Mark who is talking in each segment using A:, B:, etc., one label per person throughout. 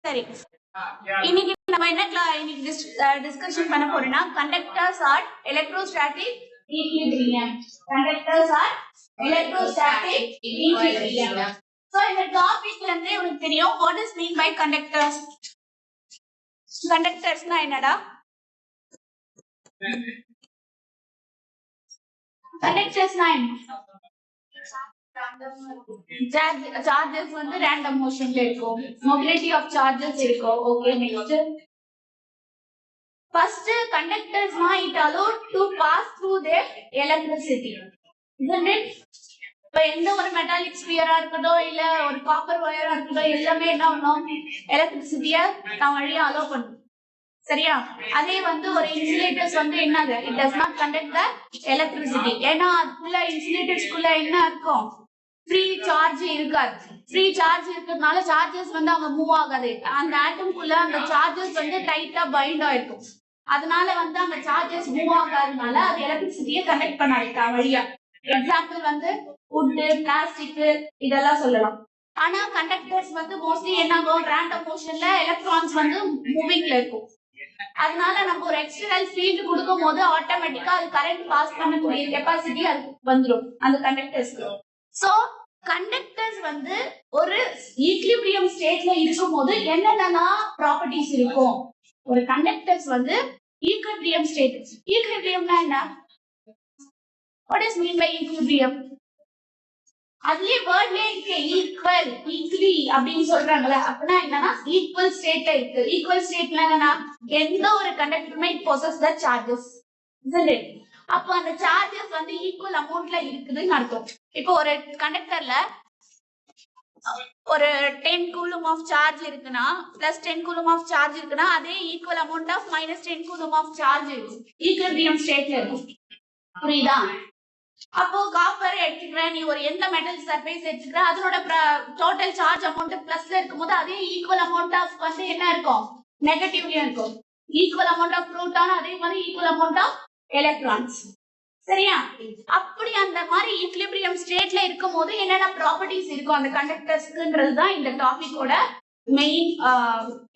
A: சரி, இன்னைக்கு நம்ம இன்னைக்கு டிஸ்கஷன் பண்ண போறோம்னா conductors are electrostatic equilibrium. Conductors are electrostatic equilibrium. So இந்த டாபிக்ல இருந்து உங்களுக்கு தெரியும் what is mean by conductors. கண்டக்டர்ஸ்னா என்னடா? கண்டக்டர்ஸ்னா என்ன? சார்ஜஸ் வந்து ரேண்டம் மோஷன்ல இருக்கும், மொபிலிட்டி ஆஃப் சார்ஜஸ் இருக்கும். Okay, next first conductors it allowed to pass through their electricity, isn't it? இப்ப எந்த ஒரு மெட்டாலிக் ஸ்பியரா இருக்கட்டும் இல்ல ஒரு காப்பர் வயரா இருக்கட்டும் எல்லாமே என்ன பண்ணும், எலக்ட்ரிசிட்டிய தான் வழியா அலோ பண்ணும். சரியா? அதே வந்து ஒரு இன்சுலேட்டர்ஸ் வந்து என்னது, it does not conduct the electricity. ஏன்னா அதுக்குள்ள இன்சுலேட்டர்ஸ்க்குள்ள என்ன இருக்கும், ஃப்ரீ சார்ஜ் இருக்காது. ஃப்ரீ சார்ஜ் இருக்கிறதுனால சார்ஜஸ் வந்து அவங்க மூவ் ஆகாது. அந்த ஆட்டம்குள்ள அந்த சார்ஜஸ் வந்து டைட்டா பைண்ட் ஆயிருக்கும். அதனால வந்து அந்த சார்ஜஸ் மூவ் ஆகாதனால அது எலக்ட்ரிசிட்டியை கனெக்ட் பண்ணாது வழியா. எக்ஸாம்பிள் வந்து வுட், பிளாஸ்டிக் இதெல்லாம் சொல்லலாம். ஆனா கண்டக்டர்ஸ் வந்து மோஸ்ட்லி என்ன ஆகும், ரேண்டம் மோஷன்ல எலக்ட்ரான்ஸ் வந்து மூவிங்ல இருக்கும். அதனால நம்ம ஒரு எக்ஸ்டர்னல் ஃபீல்ட் கொடுக்கும் போது ஆட்டோமேட்டிக்கா அது கரண்ட் பாஸ் பண்ணக்கூடிய கெப்பாசிட்டி அது வந்துடும் அந்த கண்டக்டர்ஸ்க்கு. சோ கண்டக்டர்ஸ் வந்து ஒரு ஈக்லிபிரியம் ஸ்டேட்ல இருக்கும் போது என்னென்ன ப்ராப்பர்ட்டிஸ் இருக்கும். ஒரு கண்டக்டர்ஸ் வந்து ஈக்லிபிரியம் ஸ்டேட். ஈக்லிபிரியம்னா என்ன? What is mean by equilibrium? அதுலயே வேர்ட்லயே இருக்கு, ஈக்குவல், ஈக்வி அப்படின்னு சொல்றாங்கல்ல. அப்படின்னா என்னன்னா ஈக்குவல் ஸ்டேட்ல இருக்கு. ஈக்குவல் ஸ்டேட்ல என்னன்னா எந்த ஒரு கண்டக்டருமே it possess the charges, isn't it? அப்ப அந்த சார்ஜஸ் வந்து ஈக்குவல் அமௌண்ட்ல இருக்குதுன்னு அர்த்தம். இப்போ ஒரு கண்டக்டர்ல ஒரு 10 கூலும் ஆஃப் சார்ஜ் இருக்குன்னா பிளஸ் 10 கூலும் ஆஃப் சார்ஜ் இருக்குன்னா அதே equal amount of minus 10 coulomb of charge இருக்கும், ஈக்விலிபிரியம் ஸ்டேட்ல இருக்கும். புரியுதா? அப்போ காப்பர் எடுத்துக்கிறேன், நீ ஒரு எந்த மெட்டல் சர்ஃபேஸ் எடுத்துக்கிற அதனோட டோட்டல் சார்ஜ் அமௌண்ட் பிளஸ்ல இருக்கும்போது அதே ஈக்குவல் அமௌண்ட் ஆஃப் வந்து என்ன இருக்கும், நெகட்டிவ்லயும் இருக்கும். ஈக்குவல் அமௌண்ட் ஆஃப் புரோட்டான் அதே மாதிரி ஈக்குவல் அமௌண்ட் ஆஃப் எலக்ட்ரான்ஸ். சரியா? அப்படி அந்த மாதிரி ஈக்லிபிரியம் ஸ்டேட்ல இருக்கும் போது என்னென்ன ப்ராப்பர்ட்டிஸ் இருக்கும் அந்த கண்டக்டர்ஸ்க்குன்றது தான் இந்த டாபிக்கோட மெயின்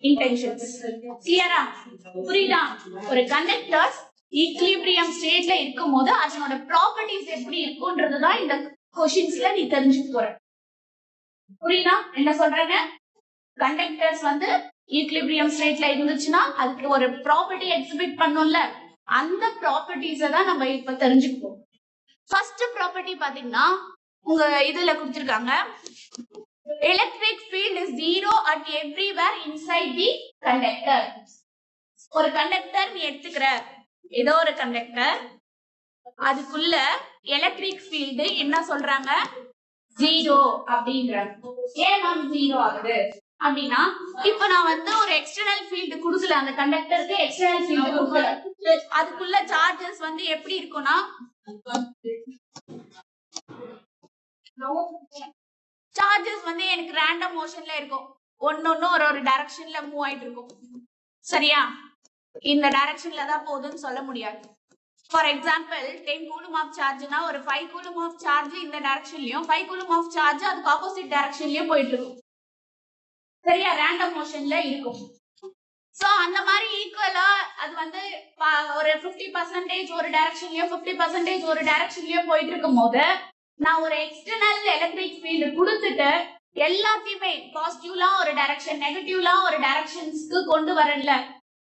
A: இன்டென்ஷன்ஸ். கிளியரா? புரியுதா? ஒரு கண்டக்டர்ஸ் ஈக்லிபிரியம் ஸ்டேட்ல இருக்கும் போது அதனோட ப்ராப்பர்ட்டிஸ் எப்படி இருக்கும்ன்றது தான் இந்த क्वेश्चंसல நீ தெரிஞ்சுக்க போற. புரியுதா என்ன சொல்றேன்னு? கண்டக்டர்ஸ் வந்து ஈக்லிபிரியம் ஸ்டேட்ல இருந்துச்சுன்னா அதுக்கு ஒரு ப்ராப்பர்ட்டி எக்ஸிபிட் பண்ணும்ல, அந்த ப்ராப்பர்ட்டிஸை தான் நம்ம இப்ப தெரிஞ்சுப்போம். ஃபர்ஸ்ட் ப்ராப்பர்ட்டி பாத்தீங்கன்னா உங்க இதுல கொடுத்திருக்காங்க, electric field is zero at everywhere inside the conductor. ஒரு கண்டக்டர் நீ எடுத்துக்கிற, ஏதோ ஒரு கண்டக்டர், அதுக்குள்ள எலக்ட்ரிக் ஃபீல்டு என்ன சொல்றாங்க, ஜீரோ அப்படின்றாங்க. ஏன் மேம் ஜீரோ ஆகுது அப்படின்னா, இப்ப நான் வந்து ஒரு எக்ஸ்டர்னல் ஃபீல்டு கொடுக்கல, அந்த கண்டக்டருக்கு எக்ஸ்டர்னல் ஃபீல்டு கொடுக்கல. அதுக்குள்ள சார்ஜஸ் வந்து எப்படி இருக்கும்னா சார்ஜஸ் வந்து எனக்கு ரேண்டம் மோஷன்ல இருக்கும், ஒன்னொன்னு ஒரு டைரக்ஷன்ல மூவ் ஆயிட்டு இருக்கும். சரியா? இந்த டைரக்ஷன்ல தான் போகுதுன்னு சொல்ல முடியாது. ஃபார் எக்ஸாம்பிள் 10 கூலும் ஆஃப் சார்ஜ்னா ஒரு 5 கூலும் ஆஃப் சார்ஜ் இந்த டைரக்ஷன்லயும் 5 கூலும் ஆஃப் சார்ஜ் அதுக்கு ஆப்போசிட் டைரக்ஷன்லயும் போயிட்டு இருக்கும். சரியா? ரேண்டம் மோஷன்ல இருக்கும். சோ அந்த மாதிரி ஈக்குவலா அது வந்து ஒரு 50% ஒரு டைரக்ஷன்லயும் 50% ஒரு டைரக்ஷன்லயும் போயிட்டு இருக்கும் போது நான் ஒரு எக்ஸ்டர்னல் எலக்ட்ரிக் ஃபீல்டு கொடுத்துட்டு எல்லாத்தையுமே பாசிட்டிவ்லாம் ஒரு டைரக்ஷன் நெகட்டிவ்லாம் ஒரு டைரக்ஷன்ஸ்க்கு கொண்டு வரல.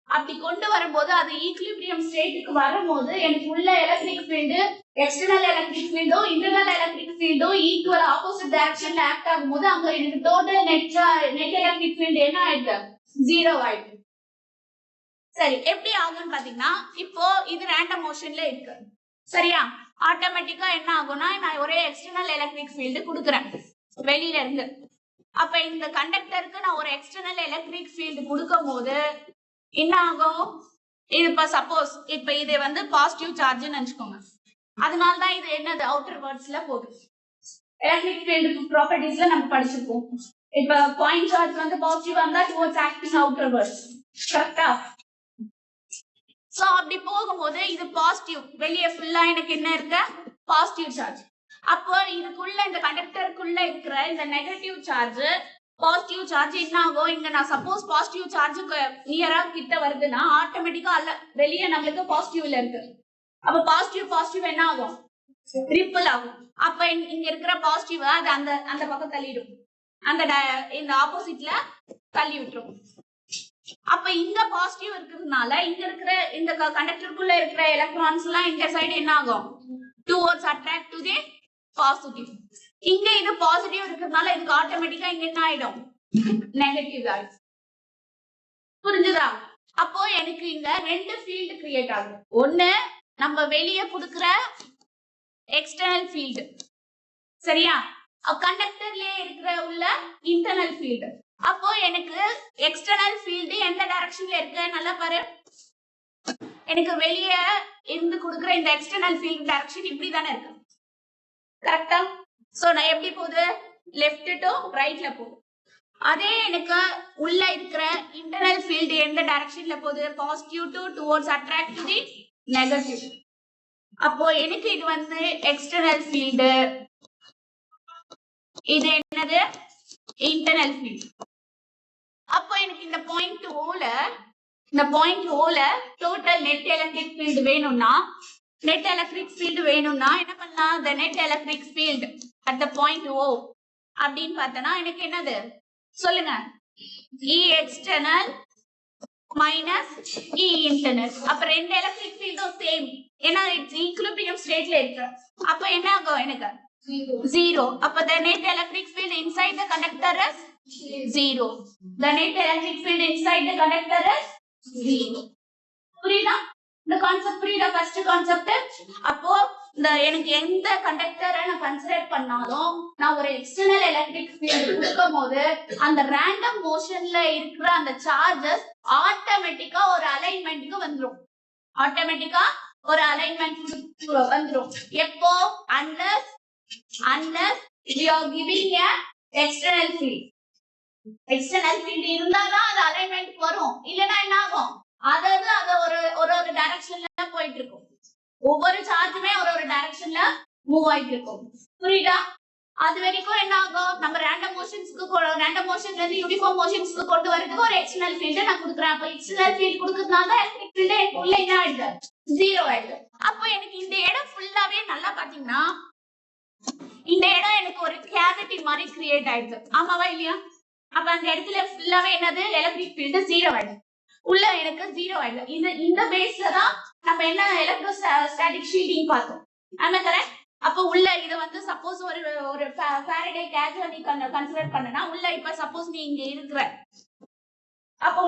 A: அப்படி கொண்டு வரும்போது அது ஈக்லிபிரியம் ஸ்டேட்டுக்கு வரும்போது எனக்கு உள்ள எலக்ட்ரிக் ஃபீல்டு எக்ஸ்டர்னல் எலக்ட்ரிக் ஃபீல்டோ இன்டர்னல் எலக்ட்ரிக் ஃபீல்டோ ஈக்குவல் ஆப்போசிட் டைரக்ஷன்ல ஆக்ட் ஆகும்போது அங்க எனக்கு டோட்டல் நெட் எலக்ட்ரிக் ஃபீல்டு என்ன ஆயிடுது, ஜீரோ ஆயிடுது. சரி, எப்படி ஆகும்னு பாத்தீங்கன்னா, இப்போ இது ரேண்டம் மோஷன்ல இருக்கு. சரியா? ஆட்டோமேட்டிக்கா என்ன ஆகும்னா நான் ஒரே எக்ஸ்டர்னல் எலக்ட்ரிக் ஃபீல்டு கொடுக்குறேன் வெளியில இருந்து. அப்ப இந்த கண்டக்டருக்கு நான் ஒரு எக்ஸ்டர்னல் எலக்ட்ரிக் ஃபீல்டு கொடுக்கும் போது என்ன ஆகும், இது இப்ப சப்போஸ் இப்ப இது வந்து பாசிட்டிவ் சார்ஜ் நினைச்சுக்கோங்க, அதனாலதான் இது என்னது அவுட்டர் வேர்ட்ஸ்ல போகுது. எலக்ட்ரிக் ஃபீல்டு ப்ராப்பர்ட்டிஸ்ல நம்ம படிச்சிருக்கோம். இப்ப பாயிண்ட் சார்ஜ் வந்து பாசிட்டிவா இருந்தா டுவர்ட்ஸ் ஆக்டிங் அவுட்டர் வேர்ட்ஸ். கரெக்டா? சோ அப்படி போகும்போது இது பாசிட்டிவ், வெளியே ஃபுல்லா எனக்கு என்ன இருக்கு, பாசிட்டிவ் சார்ஜ். அப்போ இதுக்குள்ள இந்த கண்டக்டருக்குள்ள இருக்கிற இந்த நெகட்டிவ் சார்ஜ் பாசிட்டிவ் சார்ஜ் என்ன ஆகும், இங்க நான் சப்போஸ் பாசிட்டிவ் சார்ஜ் நியரா கிட்ட வருதுன்னா ஆட்டோமேட்டிக்கா அல்ல வெளியே நம்மளுக்கு பாசிட்டிவ்ல இருக்கு. அப்ப பாசிட்டிவ் என்ன ஆகும், ரிப்பிள் ஆகும். அப்ப இங்க இருக்கிற பாசிட்டிவ் அது அந்த அந்த பக்கம் தள்ளிடும், அந்த இந்த ஆப்போசிட்ல தள்ளி விட்டுரும். அப்ப இங்க பாசிட்டிவ் இருக்கிறதுனால இங்க இருக்கிற இந்த கண்டக்டருக்குள்ள இருக்கிற எலக்ட்ரான்ஸ் எல்லாம் இந்த சைடு என்ன ஆகும், towards attract to the positive. இங்க இது பாசிட்டிவ் இருக்கிறதுனால இதுக்கு ஆட்டோமேட்டிக்கா இங்க என்ன ஆயிடும், நெகட்டிவ் ஆயிடும். புரிஞ்சுதா? அப்போ எனக்கு இங்க ரெண்டு ஃபீல்டு கிரியேட் ஆகும். ஒண்ணு நம்ம வெளியே கொடுக்கிற எக்ஸ்டர்னல் ஃபீல்டு, சரியா? கண்டக்டர்லயே இருக்கிற உள்ள இன்டர்னல் ஃபீல்டு. அப்போ எனக்கு எக்ஸ்டர்னல் ஃபீல்டு எந்த டைரக்ஷன்ல இருக்கு நல்லா பாரு. எனக்கு வெளியே இருந்து கொடுக்கிற இந்த எக்ஸ்டர்னல் ஃபீல்டு டைரக்ஷன் இப்படி தானே இருக்கு, கரெக்டா? சோ நான் எப்படி போகுது, லெஃப்ட் டு ரைட்ல போகுது. அதே எனக்கு உள்ள இருக்கிற இன்டர்னல் ஃபீல்டு எந்த டைரக்ஷன்ல போகுது, positive to towards attract to the negative. அப்போ எனக்கு இது வந்து எக்ஸ்டர்னல் ஃபீல்டு, இது என்னது இன்டர்னல் ஃபீல்டு. அப்போ எனக்கு இந்த பாயிண்ட் ஓல டோட்டல் நெட் எலக்ட்ரிக் ஃபீல்டு வேணும்னா என்ன பண்ணலாம், the net electric field at the point O அப்படின்னு பார்த்தனா எனக்கு என்னது சொல்லுங்க, E external minus E internal. அப்ப ரெண்டு எலக்ட்ரிக் ஃபீல்டும் சேம், ஏன்னா இட்ஸ் ஈக்குலிபிரியம் ஸ்டேட்ல இருக்கு. அப்ப என்ன ஆகும் எனக்கு 0. அப்ப the net electric field inside the conductor is 0. The net electric field inside the conductor is 0. புரியுதா? இந்த கான்செப்ட் புரியுதா? First concept. அப்போ இந்த எனக்கு எந்த கண்டக்டரை நான் கன்சிடர் பண்ணாலும் நான் ஒரு எக்ஸ்டர்னல் எலக்ட்ரிக் ஃபீல்ட் கொடுக்கும்போது அந்த ரேண்டம் மோஷன்ல இருக்கிற அந்த சார்ஜஸ் ஆட்டோமேட்டிக்கா ஒரு அலைன்மெண்ட்க்கு வந்துரும். எப்போ, unless we are giving a external field. External field இருந்தாதான் அது அலைன்மெண்ட் வரும், இல்லனா என்ன ஆகும், அதாவது அது ஒரு டைரக்ஷன்ல போயிட்டு இருக்கும். ஒவ்வொரு சார்ஜுமே ஒரு டைரக்ஷன்ல மூவ் ஆயிட்டு இருக்கும். புரியுதா? அது வரைக்கும் என்ன ஆகும், நம்ம ரேண்டம் மோஷன்ல இருந்து யூனிஃபார்ம் மோஷன்ஸ்க்கு கொண்டு வரதுக்கு ஒரு எக்ஸ்டர்னல் ஃபீல்ட் நான் கொடுக்குறேன். அப்ப எக்ஸ்டர்னல் ஃபீல்ட் கொடுக்கறதுனால எலக்ட்ரிக் ஃபீல்ட் எனக்குள்ள என்ன ஆயிடுது, 0 ஆயிடுது. அப்போ எனக்கு இந்த இடம் ஃபுல்லாவே நல்லா பாத்தீங்கன்னா இந்த இடம் எனக்கு ஒரு கேவிட்டி மாதிரி கிரியேட் ஆயிடுது, ஆமாவா இல்லையா? அப்ப அந்த இடத்துல ஃபுல்லாவே என்னது, எலக்ட்ரிக் ஃபீல்ட் 0 ஆயிடுது. உள்ள எனக்கு 0 ஆயிடுது. இந்த பேஸ்ல தான் நம்ம என்ன எலக்ட்ரோஸ்டாட்டிக் ஷீல்டிங் பார்த்தோம், ஆமா கரெக்ட்? அப்ப உள்ள இது வந்து சப்போஸ் ஒரு ஃபாரடே கேஜுவல் நீ கன்சிடர் பண்ணனா உள்ள இப்ப சப்போஸ் நீ இங்க இருக்கிற, அப்போ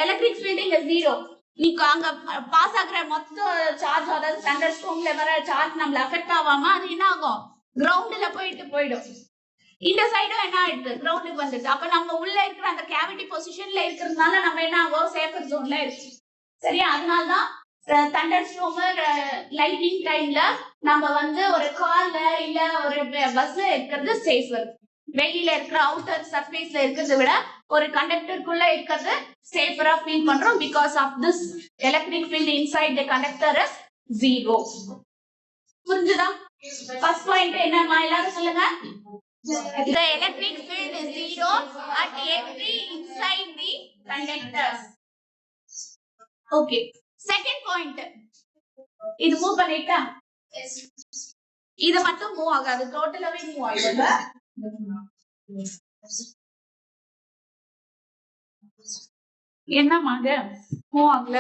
A: எலக்ட்ரிக் ஃபீல்ட் இங்க 0. நீ அங்க பாஸ் ஆகுற மொத்த சார்ஜ், அதாவது தண்டர் ஸ்டோம்ல வர சார்ஜ் நம்மள அஃபெக்ட் ஆகாம அது என்ன ஆகும், கிரவுண்ட்ல போயிடும். இந்த சைடும் என்ன ஆயிடுது, கிரவுண்டுக்கு வந்துடுது. அப்ப நம்ம உள்ள இருக்கிற அந்த கேவிட்டி பொசிஷன்ல இருக்கிறதுனால நம்ம என்ன ஆகும், சேஃபர் ஜோன்ல இருக்கு, சரியா? அதனாலதான் தண்டர் ஸ்டோம் லைட்டிங் டைம்ல நம்ம வந்து ஒரு கார்ல இல்ல ஒரு பஸ்ல இருக்கிறது சேஃபர். வெளியில இருக்கிற அவுட்டர் சர்ஃபேஸ்ல இருக்கிறத விட ஒரு கண்டக்டருக்குள்ள இருக்கிறது சேஃபரா ஃபீல் பண்றோம். Because of this electric field inside the conductor is 0. புரிஞ்சுதா? ஃபர்ஸ்ட் பாயிண்ட் என்னமா எல்லாரும் சொல்லுங்க. The electric field is 0 at every inside the conductor. Okay. Second point. இது மூவ் பண்ணிட்டா, இது மட்டும் மூவ் ஆகாது, டோட்டலாவே மூவ் ஆயிடுங்க. என்னமாக மூவ் ஆகல.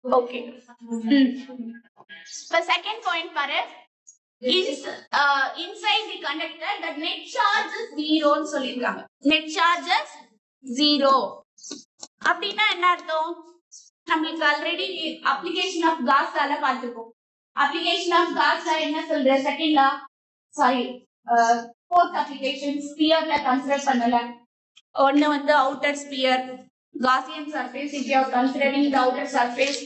A: ஓகே. இப்ப செகண்ட் பாயிண்ட் பாரு, inside the conductor the net charge is 0 ன்னு சொல்லிருக்காங்க. net charge is 0 அப்படினா என்ன அர்த்தம், நமக்கு ஆல்ரெடி அப்ளிகேஷன் ஆஃப் காஸ் ல பார்த்திருக்கோம். அப்ளிகேஷன் ஆஃப் காஸ் என்ன சொல்ற, second law sorry fourth application ஸ்பியர்ல கன்சிடர் பண்ணல. ஒன்னு வந்து outer sphere Gaussian surface. If you are considering the outer surface,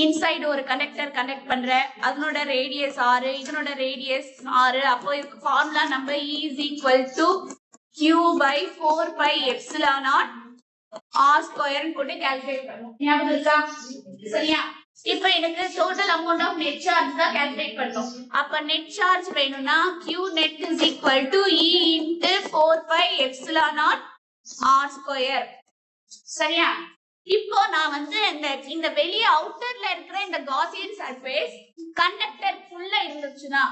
A: inside ஒரு conductor connect பண்ற, அதனோட radius r, இதனோட radius r. அப்போ இதுக்கு ஃபார்முலா நம்ம E is equal to q by 4 pi epsilon naught r square ன்னு போட்டு கால்குலேட் பண்ணுவோம். ஞாபகம் இருக்கா? சரியா? இப்போ எனக்கு total amount of net charge தான் கால்குலேட் பண்ணோம். அப்ப நெட் சார்ஜ் வேணும்னா Q net is equal to E into 4 pi epsilon naught R square. சரியா? இப்போ நான் வந்து இந்த வெளிய அவுட்டர்ல இருக்கிற இந்த காசியன் சர்ஃபேஸ் கண்டக்டர் ஃபுல்லா இருந்துச்சுனா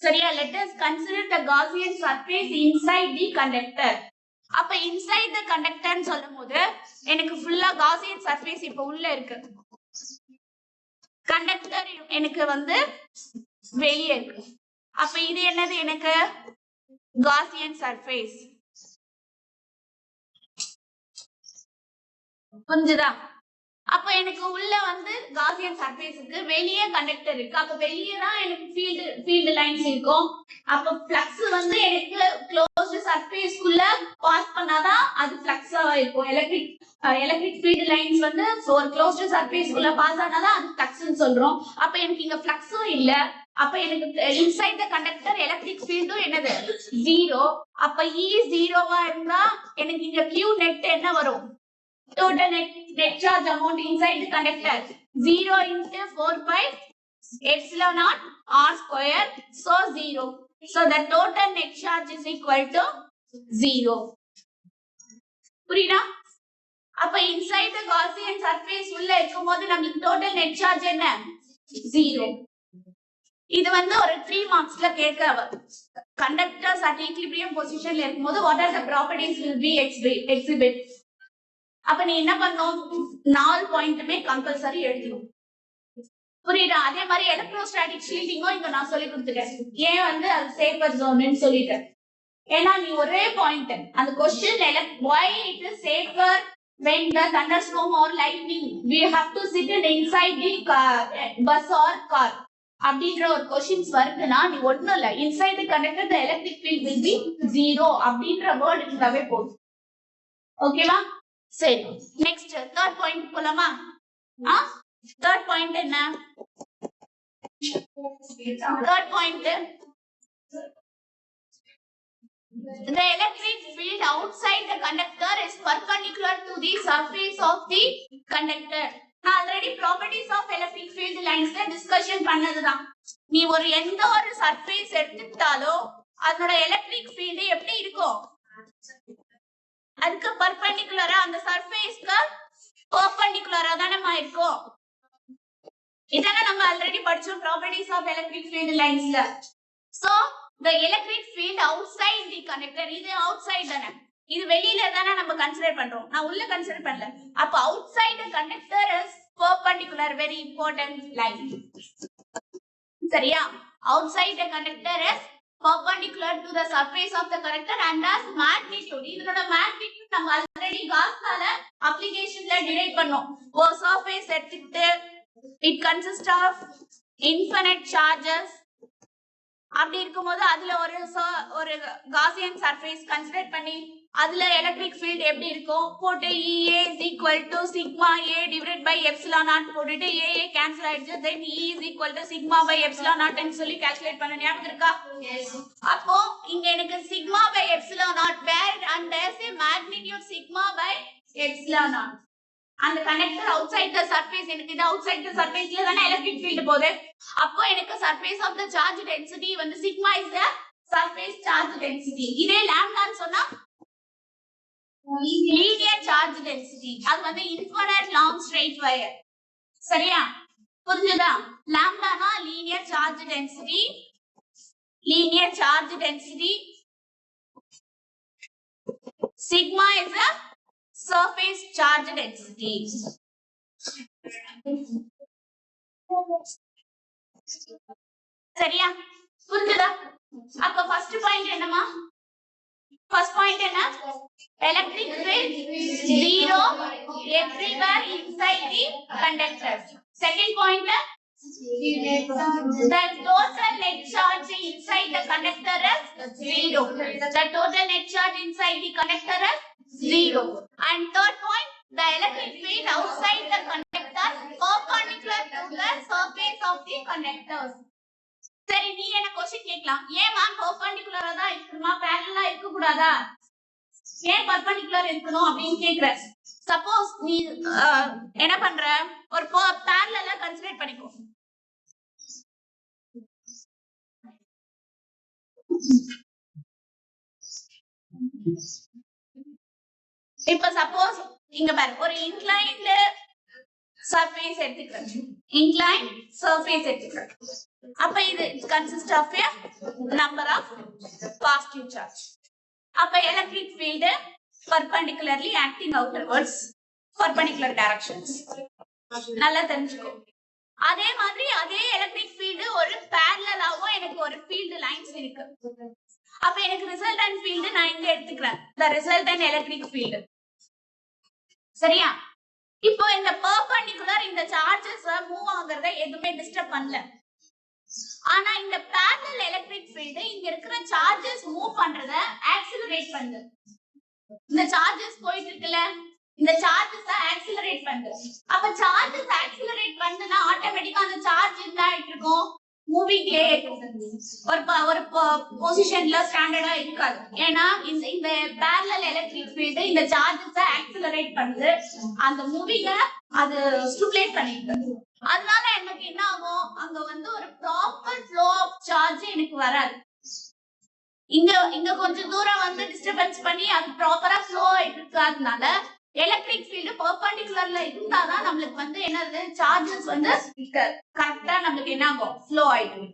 A: சரியா, let us consider the Gaussian surface inside the conductor. அப்ப inside the conductor ன்னு சொல்லும்போது எனக்கு ஃபுல்லா Gaussian surface இப்ப உள்ள இருக்கு, கண்டக்டர் எனக்கு வந்து வெளியே இருக்கு. அப்ப இது என்னது, எனக்கு Gaussian surface. புரிஞ்சுதா? அப்ப எனக்கு உள்ள வந்து Gaussian surface இருக்கு, வெளியே கண்டக்டர் இருக்கு. அப்ப வெளியே தான் எனக்கு ஃபீல்ட் லைன்ஸ் இருக்கும். அப்ப ஃப்ளக்ஸ் வந்து எனக்கு க்ளோஸ்ட் சர்ஃபேஸ் குள்ள பாஸ் பண்ணாதான் அது ஃப்ளக்ஸா இருக்கும். எலக்ட்ரிக் ஃபீல்ட் லைன்ஸ் வந்து ஒரு க்ளோஸ்ட் சர்ஃபேஸ் குள்ள பாஸ் ஆனாதான் அது ஃப்ளக்ஸ்னு சொல்றோம். அப்ப எனக்கு இங்க ஃப்ளக்ஸும் இல்ல. அப்ப எனக்கு இன்சைட் த கண்டக்டர் எலக்ட்ரிக் ஃபீல்டும் என்னது, 0. அப்ப E 0வா இருந்தா எனக்கு இங்க Q net என்ன வரும், total net charge amount inside the conductor 0 into 4 pi epsilon naught R square, so 0. So the total net charge is equal to 0. புரியுதா? அப்ப inside the Gaussian surface உள்ள இருக்கும்போது நமக்கு total net charge என்ன, 0. இது வந்து ஒரு 3 மார்க்ஸ்ல கேட்க, conductors at equilibrium positionல இருக்கும்போது what are the properties will be exhibit. அப்ப நீ என்ன பண்ணணும், 4 பாயிண்ட்மே கம்பல்சரி எழுதணும். புரியுதா? அதே மாதிரி எலக்ட்ரோஸ்டாட்டிக் ஷீல்டிங்கும் இங்க நான் சொல்லி கொடுத்துட்டேன். ஏன் வந்து அது சேஃபர் ஜோன்னு சொல்லிட்டேன். ஏன்னா நீ ஒரே பாயிண்ட் அந்த question why it is safer when the thunderstorm or lightning we have to sit inside the bus or car அப்படின்ற ஒரு क्वेश्चंस வருதுன்னா நீ ஒண்ணும் இல்ல, inside the conductor the electric field will be 0 அப்படின்ற வேர்ட் இருந்தாவே போதும். ஓகேவா? சரி, நெக்ஸ்ட் தேர்ட் பாயிண்ட் போலாமா? தேர்ட் பாயிண்ட் என்ன, third point the electric field outside the conductor is perpendicular to the surface of the conductor. நான் already properties of electric field லைன்ஸ்ல discussion பண்ணதுதான். நீ ஒரு எந்த ஒரு சர்ஃபேஸ் எடுத்துட்டாலோ அதோட எலக்ட்ரிக் ஃபீல்ட் எப்படி இருக்கும், அதுக்கு பர்பெண்டிகுலரா அந்த சர்ஃபேஸ்க்கு பெர்பெண்டிகுலரா தானே இருக்கும். இதான நம்ம ஆல்ரெடி படிச்சோம் ப்ராப்பர்ட்டிஸ் ஆஃப் எலக்ட்ரிக் ஃபீல்ட் லைன்ஸ்ல. So the electric field outside the conductor, இது அவுட்சைட் தானே, இது வெளியில தானே நம்ம கன்சிடர் பண்றோம், நான் உள்ள கன்சிடர் பண்ணல. அப்ப outside the conductor is perpendicular, very important line. சரியா? outside the conductor is perpendicular to the surface of the conductor and as magnitude, இதனோட magnitude நம்ம ஆல்ரெடி காஸ்லால அப்ளிகேஷன்ல டிரைவ் பண்ணோம். ஒரு சர்ஃபேஸ் எடுத்துட்டு it consists of infinite charges அப்படி இருக்கும்போது அதுல ஒரு Gaussian surface கன்சிடர் பண்ணி அதுல எலக்ட்ரிக் ஃபீல்ட் எப்படி இருக்கும் போட்டு EA is equal to sigma A divided by epsilon naught போட்டுட்டு AA கேன்சல் ஆயிடுச்சு, then E is equal to sigma by epsilon naught ன்னு சொல்லி கால்குலேட் பண்ண ஞாபகம் இருக்கா? அப்போ இங்க எனக்கு sigma by epsilon naught where and there's a magnitude sigma by epsilon naught. அந்த கண்டக்டர் அவுட்சைட் தி சர்ஃபேஸ், எனக்கு இது அவுட்சைட் தி சர்ஃபேஸ்ல தான எலக்ட்ரிக் ஃபீல்ட் போகுது. அப்போ எனக்கு surface of the charge density வந்து sigma is the surface charge density. இதே லாம்டான்னு சொன்னா லீனியர் சார்ஜ் டென்சிட்டி, அது வந்து இன்ஃபினிட் லாங் ஸ்ட்ரைட் வயர். சரியா? புரிஞ்சுதா? லாம்டானா linear charge density, linear charge density. Sigma is a surface charge density. சரியா? புரிஞ்சுதா? அப்ப ஃபர்ஸ்ட் பாயிண்ட் என்னமா, ஃபர்ஸ்ட் பாயிண்ட் என்ன, electric field 0 everywhere inside the conductor. second point, the total net charge inside the conductor is 0. The total net charge inside the conductor is 0. And third point, the electric field outside the conductor perpendicular to the surface of the conductor. சரி, நீ என்ன question கேட்கலாம், ஏன் ma'am பெர்பெண்டிகுலரா தான் இருக்குமா, parallel இருக்க கூடாதா, ஏன் பெர்பெண்டிகுலர் இருக்கணும் அப்படினு கேக்குற. சப்போஸ் நீ என்ன பண்ற, ஒரு parallel கன்சிடர் பண்ணிக்கோ. இப்ப சப்போஸ் இங்க பாரு, ஒரு இன்க்ளைன்ட் சர்ஃபேஸ் எடுத்துக்கிறேன், இன்க்ளைன்ட் சர்ஃபேஸ் எடுத்துக்கிறேன். அப்ப இது consist of a number of positive charge. அப்ப electric field perpendicularly acting outwards perpendicular directions. நல்லா தெரிஞ்சுக்கோ. அதே மாதிரி அதே எலக்ட்ரிக் ஃபீல்ட் ஒரு parallel-ஆவும் எனக்கு ஒரு ஃபீல்ட் லைன்ஸ் இருக்கு. அப்ப எனக்கு ரிசல்டன்ட் ஃபீல்ட் நான் இங்க எடுத்துக்கிறேன், the resultant electric field. சரியா? இப்போ இந்த perpendicular இந்த சார்ஜஸ் மூவ் ஆகுறத எதுவுமே டிஸ்டர்ப் பண்ணல. ஆனா இந்த parallel எலக்ட்ரிக் ஃபீல்ட் இங்க இருக்கிற சார்ஜஸ் மூவ் பண்றத ஆக்சிலரேட் பண்ணுது. இந்த சார்ஜஸ் போயிட்டு இருக்குல, இந்த சார்ஜஸ் ஆக்சிலரேட் பண்ணுது. அப்ப சார்ஜஸ் ஆக்சிலரேட் பண்ணுனா ஆட்டோமேட்டிக்கா அந்த சார்ஜ் என்ன ஆயிட்டு இருக்கும், மூவிங்லே ஒரு பொசிஷன்ல ஸ்டாண்டர்டா இருக்காது. ஏன்னா இந்த parallel எலக்ட்ரிக் ஃபீல்ட் இந்த சார்ஜஸ் ஆக்சிலரேட் பண்ணுது, அந்த மூவிங்க அது ஸ்டிமுலேட் பண்ணிருக்கு. அதனால எனக்கு என்ன ஆகும், அங்க வந்து ஒரு ப்ராப்பர் ஃப்ளோ ஆஃப் சார்ஜ் எனக்கு வராது. இங்க கொஞ்சம் தூரம் வந்து டிஸ்டர்பன்ஸ் பண்ணி அது ப்ராப்பரா ஃப்ளோ ஆயிட்டு இருக்கிறதுனால எலக்ட்ரிக் ஃபீல்டு பெர்பெண்டிகுலர்ல இருந்தாதான் நம்மளுக்கு வந்து என்னது, சார்ஜஸ் வந்து கரெக்டா நம்மளுக்கு என்ன ஆகும், ஃப்ளோ ஆயிடும்.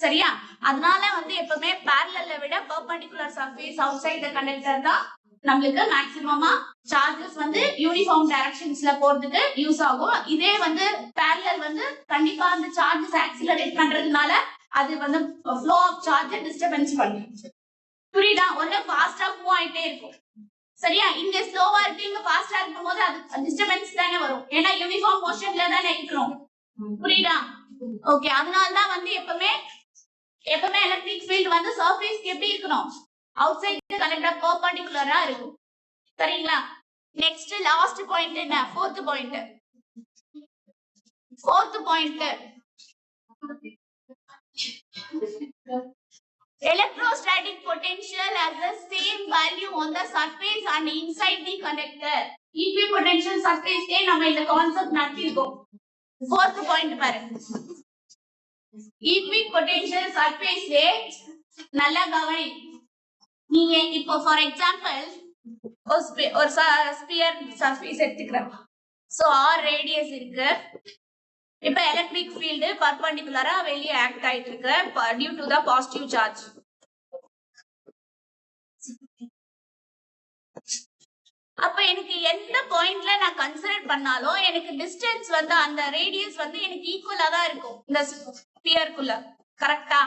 A: சரியா? அதனால வந்து எப்பவுமே parallel விட பெர்பெண்டிகுலர் சர்ஃபேஸ் அவுட் சைடு தி கண்டக்டர் தான் நம்மளுக்கு மேக்ஸிமமா சார்ஜஸ் வந்து யூனிஃபார்ம் டைரக்ஷன்ஸ்ல போறதுக்கு யூஸ் ஆகும். இதே வந்து parallel வந்து கண்டிப்பா அந்த சார்ஜஸ் ஆக்சிலரேட் பண்றதுனால அது வந்து ஃப்ளோ ஆஃப் சார்ஜ் டிஸ்டர்பன்ஸ் பண்ணும். புரியுதா? ஒண்ணு ஃபாஸ்டா மூவ் ஆயிட்டே இருக்கும். சரியா? இங்க ஸ்லோவா இருக்கு, இங்க ஃபாஸ்டா இருக்கும்போது அது டிஸ்டர்பன்ஸ் தானே வரும், ஏன்னா யூனிஃபார்ம் மோஷன்ல தானே இருக்கிறோம். புரியுதா? ஓகே. அதனால தான் வந்து எப்பவுமே எலக்ட்ரிக் ஃபீல்ட் வந்து சர்ஃபேஸ்க்கு எப்படி இருக்கணும், அவுட் சைடு கண்டக்டர் பெர்பெண்டிகுலரா இருக்கும். சரிங்களா? நெக்ஸ்ட் லாஸ்ட் பாயிண்ட் என்ன, fourth point. Electrostatic potential has the same value on the surface and inside the conductor. Equipotential surface கே நம்ம இந்த கான்செப்ட் நடத்திருக்கோம். ஃபோர்த் பாயிண்ட் பாருங்க, equipotential surface நல்லா கவனி. நீங்க இப்போ ஃபார் எக்ஸாம்பிள் ஒரு ஸ்பியர் சர்ஃபேஸ் எடுத்துக்கிறோம். சோ ஆர் ரேடியஸ் இருக்கு. இப்ப எலக்ட்ரிக் ஃபீல்ட் பர்பெண்டிகுலரா வெளியே ஆக்ட் ஆயிட்டு இருக்கு due to the positive charge. அப்ப எனக்கு எந்த பாயிண்ட்ல நான் கன்சிடர் பண்ணாலும் எனக்கு டிஸ்டன்ஸ் வந்து அந்த ரேடியஸ் வந்து எனக்கு ஈக்குவலா தான் இருக்கும் இந்த ஸ்பியருக்குள்ள. கரெக்டா?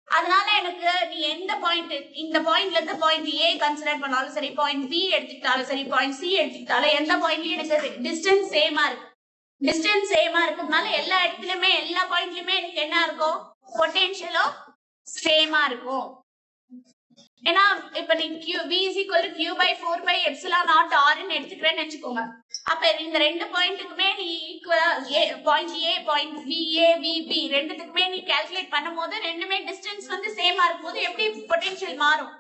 A: அதனால எனக்கு நீ எந்த பாயிண்ட், இந்த பாயிண்ட்ல இருந்து பாயிண்ட் ஏ கன்சிடர் பண்ணாலும் சரி, பாயிண்ட் பி எடுத்துக்கிட்டாலும் சரி, பாயிண்ட் சி எடுத்துக்கிட்டாலும் எந்த பாயிண்ட்லயும் எனக்கு டிஸ்டன்ஸ் சேமா இருக்கு. டிஸ்டன்ஸ் சேமா இருக்கிறதுனால எல்லா இடத்துலயுமே எல்லா பாயிண்ட்லயுமே எனக்கு என்ன இருக்கும், பொட்டன்ஷியலும் சேமா இருக்கும். ஏன்னா இப்ப நீ v = q/4πε0 r ன்னு எடுத்துக்கிறேன்னு வச்சுக்கோங்க. அப்ப இந்த ரெண்டு பாயிண்ட்டுக்குமே நீ ஈக்குவலா பாயிண்ட் ஏ பாயிண்ட் VA VB ரெண்டுத்துக்குமே நீ கால்குலேட் பண்ணும்போது ரெண்டுமே டிஸ்டன்ஸ் வந்து சேமா இருக்கும்போது எப்படி பொட்டன்ஷியல் மாறும்,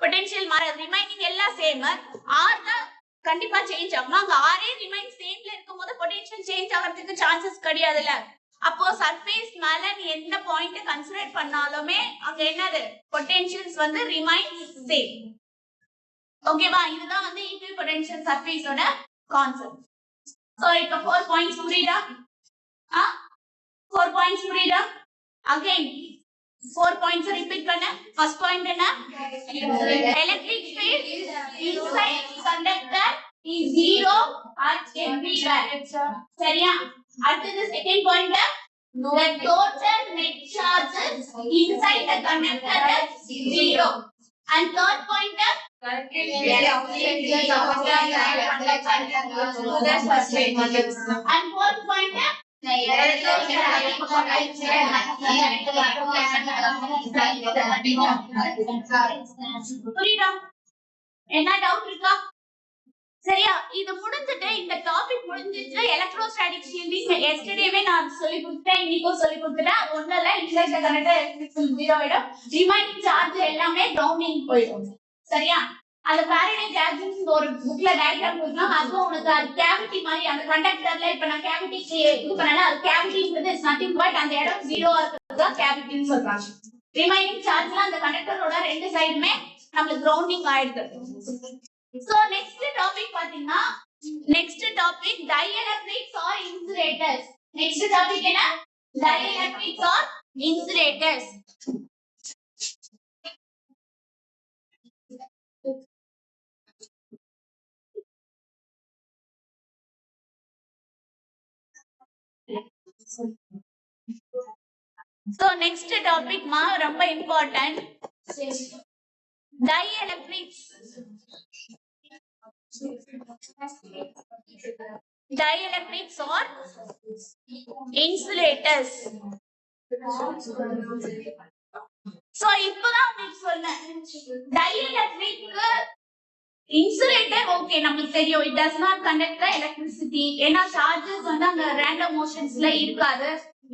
A: பொட்டன்ஷியல் மாறாது. ரிமைனிங் எல்லாம் சேம், r தான் கண்டிப்பா சேஞ்ச் ஆகும். அங்க ஆரே ரிமைன் சேம்ல இருக்கும்போது பொட்டன்ஷியல் சேஞ்ச் ஆகிறதுக்கு சான்சஸ் கிடையாதுல்ல. அப்போ சர்ஃபேஸ் மேல நீ எந்த பாயிண்ட் கன்சிடர் பண்ணாலுமே அங்க என்னது, பொட்டன்ஷியல்ஸ் வந்து ரிமைன் சேம். ஓகேவா? இதுதான் வந்து ஈக்விபொட்டன்ஷியல் சர்ஃபேஸோட கான்செப்ட். சோ இப்போ 4 பாயிண்ட்ஸ் புரியுதா? 4 பாயிண்ட்ஸ் புரியுதா? அகைன் 4 பாயிண்ட்ஸ் ரிப்பீட் பண்ண. ஃபர்ஸ்ட் பாயிண்ட் என்ன, electric field inside conductor is zero at everywhere. சரியா? அடுத்தது second point, the total net charges inside the conductor is zero. And third point, and fourth point, புரியுதா? என்ன doubt இருக்கா? சரியா? இது முடிஞ்சிட்டு இந்த டாபிக் முடிஞ்சிட்டு எலக்ட்ரோஸ்டாட்டிக் ஷீல்டிங் எஸ்டர்டேவே நான் சொல்லி கொடுத்தேன், இன்னைக்கும் சொல்லி கொடுத்துட்டேன். அது ஒண்ணும் இல்ல, inside the conductor electric field 0 ஆயிடும், ரிமைனிங் சார்ஜ் எல்லாமே கிரவுண்டிங் போயிடும். சரியா? அந்த பாரடே ஜாக்சன்ஸ் ஒரு புக்ல டயகிராம் கொடுக்கலாம். அதுவும் உனக்கு அது கேவிட்டி மாதிரி அந்த கண்டக்டர்ல இப்ப நான் கேவிட்டிக்கு இது பண்ணனா அது கேவிட்டின்றது இஸ் நதிங் பட் அந்த இடம் ஜீரோவா இருக்கிறது தான் கேவிட்டின்னு சொல்றாங்க. ரிமைனிங் சார்ஜ்ல அந்த கண்டக்டரோட ரெண்டு சைடுமே நமக்கு கிரவுண்டிங் ஆயிடுது. சோ நெக்ஸ்ட் டாபிக் பாத்தீங்கன்னா next topic dielectrics or insulators. Next topic என்ன? Dielectrics or insulators. So next topic ma ரொம்ப important dielectrics. Dielectrics or insulators. So இப்பதான் உங்களுக்கு சொன்னேன் dielectric insulator okay நமக்கு தெரியும் it does not conduct the electricity ஏனா charges வந்து அங்க random motionsல இருக்காது.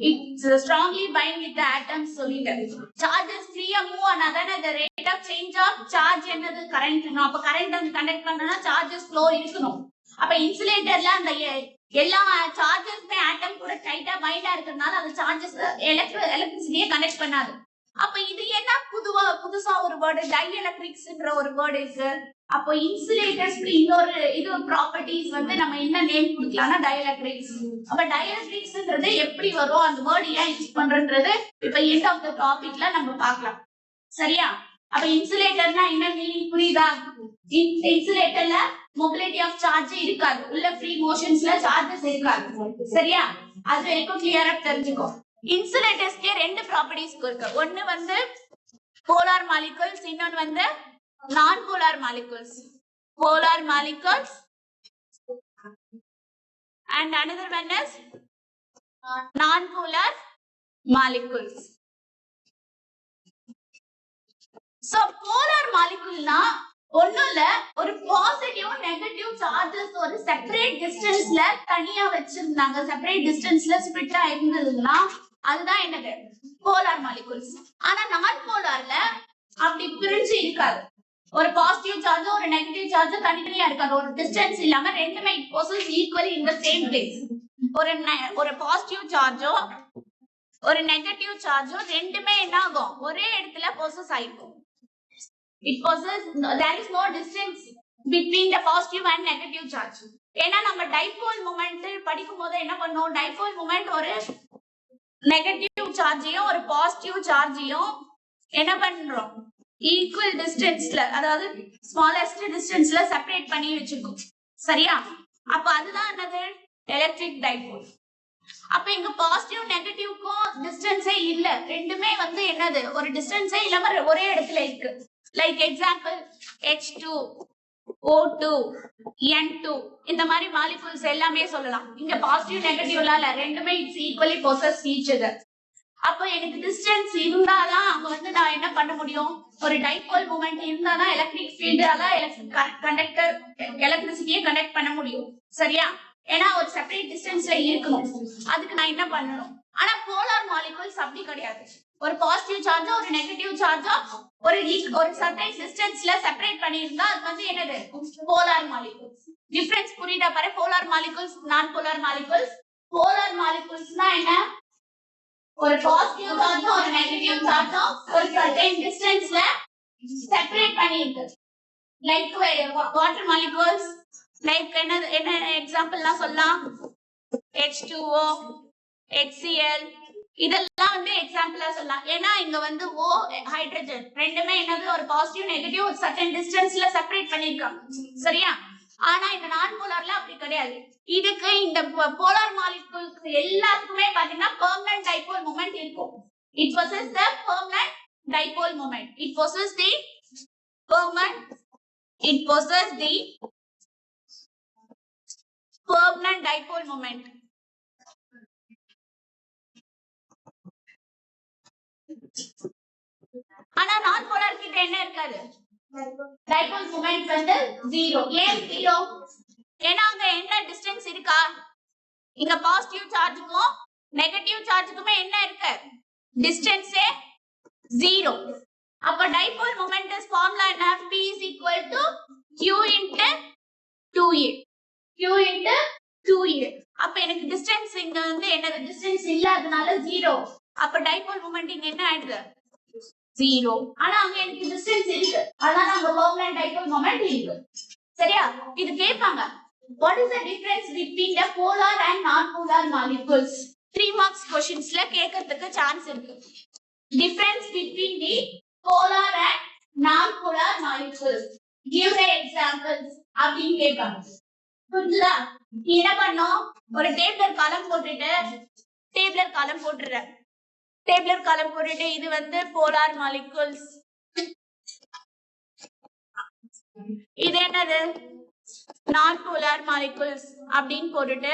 A: It's strongly bind with the atoms சொல்லிட்டேன். Charges free move ஆனாதான் the rate of change of charge என்னது current னு. அப்ப current அந்த conduct பண்ணனும்னா charges flow இருக்கணும். அப்ப insulatorல அந்த எல்லா chargesமே atom கூட டைட்டா பைண்ட் ஆயிருக்கிறதுனால அந்த charges electricity கனெக்ட் பண்ணாது. அப்ப இது என்ன புதுசா ஒரு வேர்ட் டைஎலக்ட்ரிக்ஸ்ன்ற ஒரு வேர்ட் இருக்கு. அப்போ இன்சுலேட்டர்ஸ்க்கு இன்னொரு இது ப்ராப்பர்ட்டிஸ் வந்து நம்ம என்ன நேம் கொடுக்கலாம்னா டைஎலக்ட்ரிக்ஸ். அப்ப டைஎலக்ட்ரிக்ஸ்ன்றது எப்படி வரும் அந்த வேர்ட் ஏன் யூஸ் பண்றன்றது இப்ப எண்ட் ஆஃப் த டாபிக்ல நம்ம பார்க்கலாம். சரியா? அப்ப இன்சுலேட்டர்னா என்ன மீனிங் புரியுதா? இன்சுலேட்டர்ல மொபிலிட்டி ஆஃப் சார்ஜ் இருக்காது. உள்ள ஃப்ரீ மோஷன்ஸ்ல சார்ஜஸ் இருக்காது. சரியா? அது வரைக்கும் கிளியரா தெரிஞ்சுக்கோ. இன்சுலேட்டர்ஸ்க்கு ரெண்டு ப்ராப்பர்ட்டிஸ் இருக்கு. ஒன்னு வந்து போலார் மாலிகுல்ஸ், இன்னொன்னு வந்து நான் polar molecules. Polar molecules and another one is non-polar molecules. So polar molecule na ஒண்ணுல ஒரு பாசிட்டிவ் நெகட்டிவ் சார்ஜஸ் ஒரு செப்பரேட் டிஸ்டன்ஸ்ல தனியா வச்சிருந்தாங்க. செப்பரேட் டிஸ்டன்ஸ்ல ஸ்பிளிட் ஆயிருந்ததுன்னா அதுதான் என்னது போலார் மாலிகுல்ஸ். ஆனா நான் போலார்ல அப்படி பிரிஞ்சு இருக்காது. ஒரு பாசிட்டிவ் சார்ஜ் ஒரு நெகட்டிவ் சார்ஜ் தனித்தனியா இருக்காது. ஒரு டிஸ்டன்ஸ் இல்லாம ரெண்டுமே possess equally in the same place. ஒரு பாசிட்டிவ் சார்ஜோ ஒரு நெகட்டிவ் சார்ஜோ ரெண்டுமே என்ன ஆகும் ஒரே இடத்துல பொசஸ் ஆயிடும். It possesses there is no distance between the positive and negative charge. ஏன்னா நம்ம டைபோல் மொமெண்ட் படிக்கும் போது என்ன பண்ணோம் டைபோல் மொமெண்ட் ஒரு நெகட்டிவ் சார்ஜையும் ஒரு பாசிட்டிவ் சார்ஜையும் என்ன பண்றோம் ஈக்குவல் டிஸ்டன்ஸ்ல அதாவது ஸ்மாலஸ்ட் டிஸ்டன்ஸ்ல செப்பரேட் பண்ணி வச்சிருக்கோம். சரியா? அப்ப அதுதான் என்னது எலக்ட்ரிக் டைபோல். அப்ப இங்க பாசிட்டிவ் நெகட்டிவ்க்கும் டிஸ்டன்ஸே இல்ல. ரெண்டுமே வந்து என்னது ஒரு டிஸ்டன்ஸே இல்லாம ஒரே இடத்துல இருக்கு. Like example H2, O2, N2 இந்த மாதிரி மாலிகுல்ஸ் எல்லாமே சொல்லலாம். இங்க பாசிட்டிவ் நெகட்டிவ்ல இல்ல ரெண்டுமே it's equally possess each other. அப்ப எனக்கு டிஸ்டன்ஸ் இருந்தாதான் அங்க வந்து நான் என்ன பண்ண முடியும் ஒரு டைபோல் மூமெண்ட் இருந்தாதான் எலக்ட்ரிக் ஃபீல்டால கண்டக்டர் எலக்ட்ரிசிட்டியை கண்டக்ட் பண்ண முடியும். சரியா? ஏன்னா ஒரு செப்பரேட் டிஸ்டன்ஸ்ல இருக்கணும். அதுக்கு நான் என்ன பண்ணணும். ஆனா போலார் மாலிகுல்ஸ் அப்படி கிடையாது. ஒரு பாசிட்டிவ் சார்ஜோ ஒரு நெகட்டிவ் சார்ஜோ ஒரு சர்டைன் டிஸ்டன்ஸ்ல செப்பரேட் பண்ணியிருந்தா அது வந்து என்னது போலார் மாலிகுல்ஸ். டிஃபரன்ஸ் புரியுதா பாரு? போலார் மாலிகுல்ஸ் நான் போலார் மாலிகுல்ஸ். போலார் மாலிகுல்ஸ்னா என்ன ஒரு பாசிட்டிவ் சார்ஜோ ஒரு நெகட்டிவ் சார்ஜோ ஒரு சர்டைன் டிஸ்டன்ஸ்ல செப்பரேட் பண்ணிருக்கு. லைக் வாட்டர் மாலிகுல்ஸ் லைக் என்ன எக்ஸாம்பிள்லாம் சொல்லலாம் H2O, HCl இதெல்லாம் வந்து எக்ஸாம்பிளா சொல்லலாம். ஏன்னா இங்க வந்து O ஹைட்ரஜன் ரெண்டுமே என்னது ஒரு பாசிட்டிவ் நெகட்டிவ் ஒரு சர்டன் டிஸ்டன்ஸ்ல செப்பரேட் பண்ணிருக்காங்க. சரியா? ஆனா இந்த நான் போலார்ல அப்படி கிடையாது. இதுக்கு இந்த போலார் மாலிகுல்ஸ் எல்லாத்துக்குமே பாத்தீங்கன்னா பெர்மனன்ட் டைபோல் மொமெண்ட் இருக்கும். It possess the permanent dipole moment. It possess the permanent dipole moment. ஆனா நான் போலார் கிட்ட என்ன இருக்காது டைபோல் மொமெண்ட் வந்து 0. ஏன் 0? ஏன்னா அங்க என்ன டிஸ்டன்ஸ் இருக்கா இங்க பாசிட்டிவ் சார்ஜுக்கும் நெகட்டிவ் சார்ஜுக்குமே என்ன இருக்கு டிஸ்டன்ஸே 0. அப்ப டைபோல் மொமெண்டஸ் ஃபார்முலா என்ன? P is equal to Q into 2A. Q into 2A. அப்ப எனக்கு டிஸ்டன்ஸ் இங்க வந்து என்னது டிஸ்டன்ஸ் இல்லாதனால 0. அப்ப டைபோல் மொமெண்ட் இங்க என்ன ஆயிடுது? 0. ஆனா அங்க எனக்கு டிஸ்டன்ஸ் இருக்கு. அதனால அங்க பெர்மனன்ட் டைபோல் மொமெண்ட் இருக்கு. சரியா? இது கேட்பாங்க. What is the difference between the polar and non-polar molecules? 3 marks questions ல கேட்கிறதுக்கு சான்ஸ் இருக்கு. Difference between the polar and non-polar molecules. Give the examples. அப்படின்னு கேட்பாங்க. புரியுதா? என்ன பண்ணோம்? ஒரு டேபிளர் காலம் போட்டுட்டு டேபிளர் காலம் போட்டுற. டேபிளர் காலம் போட்டுட்டு இது வந்து போலார் மாலிகுல்ஸ். இது என்னது? நான் போலார் மாலிகுல்ஸ் அப்படின்னு போட்டுட்டு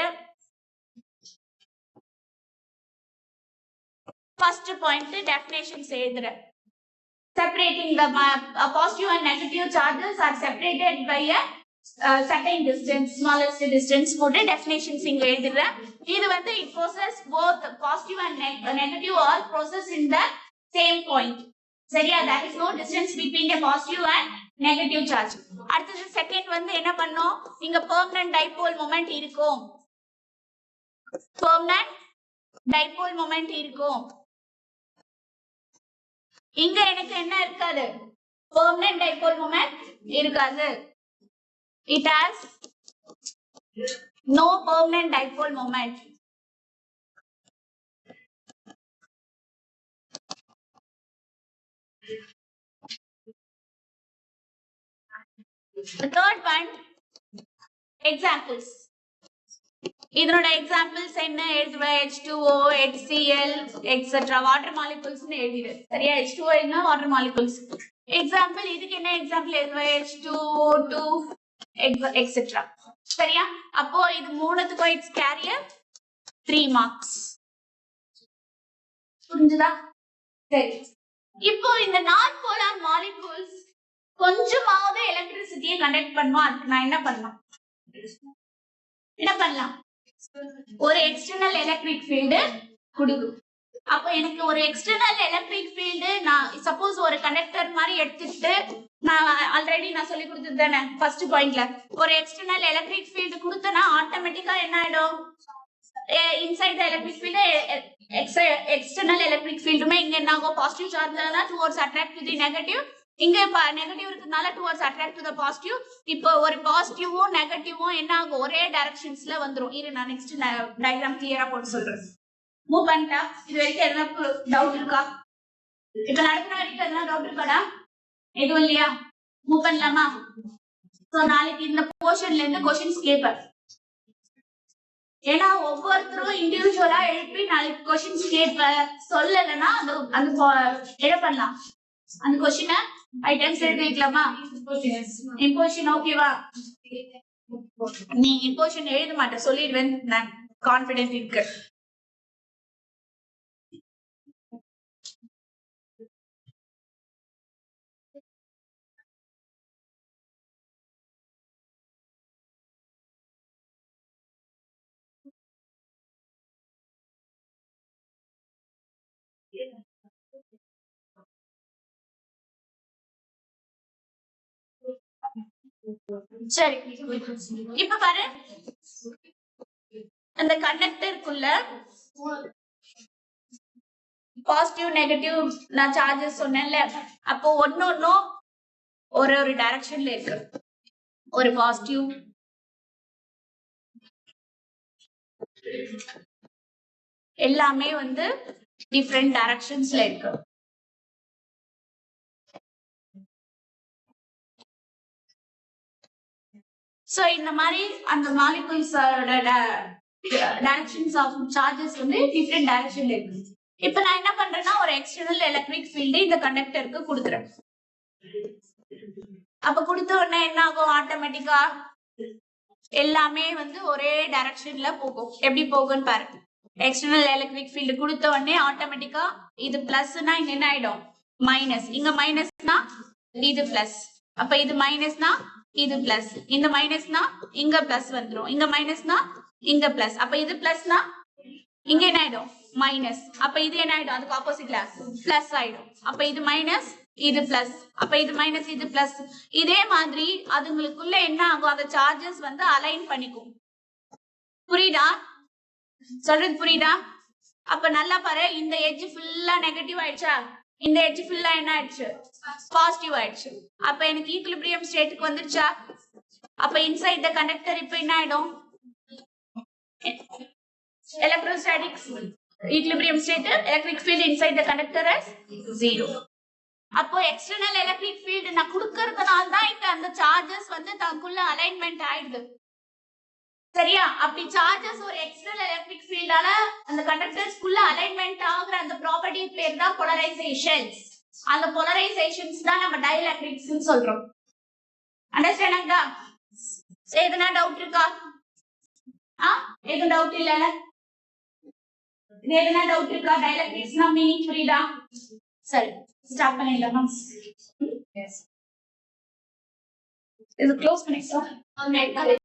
A: ஃபர்ஸ்ட் பாயிண்ட் டெஃபினேஷன்ஸ் எழுதுற. Separating the positive and negative charges are separated by a certain distance, smallest distance போட்டு definitions இங்க எழுதுறேன். இது வந்து it possess both positive and negative all process in the same point. சரியா? There is no distance between the positive and negative charge. அடுத்தது second வந்து என்ன பண்ணோம்? இங்க permanent dipole moment இருக்கும். permanent dipole moment இருக்கும். இங்க எனக்கு என்ன இருக்காது? permanent dipole moment இருக்காது. It has no permanent dipole moment. The third one, examples. இதனோட எக்ஸாம்பிள்ஸ் என்ன எழுதுவ? H2O, HCl, etc. Water molecules எழுதிடு. சரியா? H2O என்ன? Water molecules. எக்ஸாம்பிள் இதுக்கு என்ன எக்ஸாம்பிள் எழுதுவ? H2O2, etc. சரியா? அப்போ இது மூணுத்துக்கும் இட்ஸ் கேரியர் 3 marks. புரிஞ்சுதா? சரி. இப்போ இந்த நான் போலார் மாலிகுல்ஸ் கொஞ்சமாவது எலக்ட்ரிசிட்டியை கண்டக்ட் பண்ணுமா? அதுக்கு நான் என்ன பண்ணலாம்? ஒரு எக்ஸ்டர்னல் எலக்ட்ரிக் ஃபீல்டு கொடுக்கும். அப்ப எனக்கு ஒரு எக்ஸ்டர்னல் எலக்ட்ரிக் ஃபீல்டு நான் சப்போஸ் ஒரு கண்டக்டர் மாதிரி எடுத்துட்டு நான் ஆல்ரெடி நான் சொல்லி கொடுத்தது தானே ஃபர்ஸ்ட் பாயிண்ட்ல ஒரு எக்ஸ்டர்னல் எலக்ட்ரிக் ஃபீல்டு கொடுத்தனா ஆட்டோமேட்டிக்கா என்ன ஆயிடும்? Inside the electric field external electric ஃபீல்டுமே இங்க என்ன ஆகும்? பாசிட்டிவ் சார்ஜ்னா towards attract to the negative. இங்க நெகட்டிவ் இருக்கிறதுனால towards attract to the positive. இப்போ ஒரு பாசிட்டிவும் நெகட்டிவும் என்ன ஆகும்? ஒரே டைரக்ஷன்ஸ்ல வந்துரும். இரு நான் நெக்ஸ்ட் டயகிராம் கிளியரா போட்டு சொல்றேன். மூவ் பண்ணிட்டா? இது வரைக்கும் எதனா டவுட் இருக்கா? இப்ப நடக்கிற வரைக்கும் எதனா டவுட் இருக்காடா? எதுவும் இல்லையா? மூவ் பண்ணலாமா? சோ நாளைக்கு இந்த போர்ஷன்ல இருந்து क्वेश्चंस கேட்பேன். ஏன்னா ஒவ்வொருத்தரும் இண்டிவிஜுவலா எழுப்பி நாளைக்கு क्वेश्चंस கேட்பேன். சொல்லலன்னா அந்த என்ன பண்ணலாம்? அந்த क्वेश्चन ஐட்டம்ஸ் எடுத்து வைக்கலாமா? இம்போஷன் ஓகேவா? நீ இம்போஷன் எழுத மாட்டேன் சொல்லிடுவேன். நான் கான்ஃபிடென்ட் இருக்கு. சரி, இப்ப பாரு அந்த கண்டக்டருக்குள்ள பாசிட்டிவ் நெகட்டிவ் நான் சார்ஜஸ் சொன்னேன்ல. அப்போ ஒன்னொன்னும் ஒரு ஒரு டைரக்ஷன்ல இருக்கு. ஒரு பாசிட்டிவ் எல்லாமே வந்து டிஃபரெண்ட் டைரக்ஷன்ஸ்ல இருக்கு. சோ இந்த மாதிரி அந்த மாலிகுல்ஸோட டைரக்ஷன்ஸ் ஆஃப் சார்ஜஸ் வந்து டிஃபரெண்ட் டைரக்ஷன்ல இருக்கு. இப்போ நான் என்ன பண்றேன்னா ஒரு எக்ஸ்டர்னல் எலக்ட்ரிக் ஃபீல்டு இந்த கண்டக்டருக்கு கொடுக்குறேன். அப்ப கொடுத்த உடனே என்ன ஆகும்? ஆட்டோமேட்டிக்கா எல்லாமே வந்து ஒரே டைரக்ஷன்ல போகும். எப்படி போகும்னு பாருங்க. எக்ஸ்டர்னல் எலக்ட்ரிக் ஃபீல்டு கொடுத்த உடனே ஆட்டோமேட்டிக்கா இது பிளஸ்னா இங்க என்ன ஆயிடும்? மைனஸ். இங்க மைனஸ்னா இது பிளஸ். அப்ப இது மைனஸ்னா இது பிளஸ். இந்த மைனஸ்னா இங்க பிளஸ் வந்துரும். இங்க மைனஸ்னா இங்க பிளஸ். அப்ப இது பிளஸ்னா இங்க என்ன ஆயிடும்? மைனஸ். அப்ப இது என்ன ஆயிடும்? அதுக்கு ஆப்போசிட்ல பிளஸ் ஆயிடும். அப்ப இது மைனஸ், இது பிளஸ். அப்ப இது மைனஸ், இது பிளஸ். இதே மாதிரி அதுங்களுக்குள்ள என்ன ஆகும்? அந்த சார்ஜஸ் வந்து அலைன் பண்ணிக்கும். புரியுதா? சொல்றது புரியுதா? அப்ப நல்லா பாரு, இந்த எட்ஜ் ஃபுல்லா நெகட்டிவ் ஆயிடுச்சா, இந்த எட்ஜ் ஃபுல்லா என்ன ஆயிடுச்சு? பாசிட்டிவ் ஆயிடுச்சு. அப்ப எனக்கு ஈக்குலிபிரியம் ஸ்டேட்டுக்கு வந்துருச்சா? அப்ப இன்சைட் த கண்டக்டர் இப்ப என்ன ஆயிடும்? Electrostatics equilibrium state, electric field inside the conductor as 0. அப்போ எக்ஸ்டர்னல் எலக்ட்ரிக் ஃபீல்ட் நான் கொடுக்கறதுனால தான் இங்க அந்த சார்ஜஸ் வந்து தனக்குள்ள அலைன்மெண்ட் ஆயிடுது. சரியா? அப்படி சார்ஜஸ் ஒரு எக்ஸ்டர்னல் எலக்ட்ரிக் ஃபீல்டால அந்த கண்டக்டர்ஸ்க்குள்ள அலைன்மெண்ட் ஆகுற அந்த ப்ராப்பர்ட்டி பேர் தான் போலரைசேஷன்ஸ். அந்த போலரைசேஷன்ஸ் தான் நம்ம டைஎலக்ட்ரிக்ஸ் சொல்றோம். அண்டர்ஸ்டாண்டா? எதுனா டவுட் இருக்கா? எதுவும் டவுட் இல்லல? எதுனா டவுட் இருக்கா? டைஎலக்ட்ரிக்ஸ்னா மீனிங் புரியுதா? சரி, ஸ்டார்ட் பண்ணிடலாமா? எஸ். இது க்ளோஸ் பண்ணிக்கலாம்.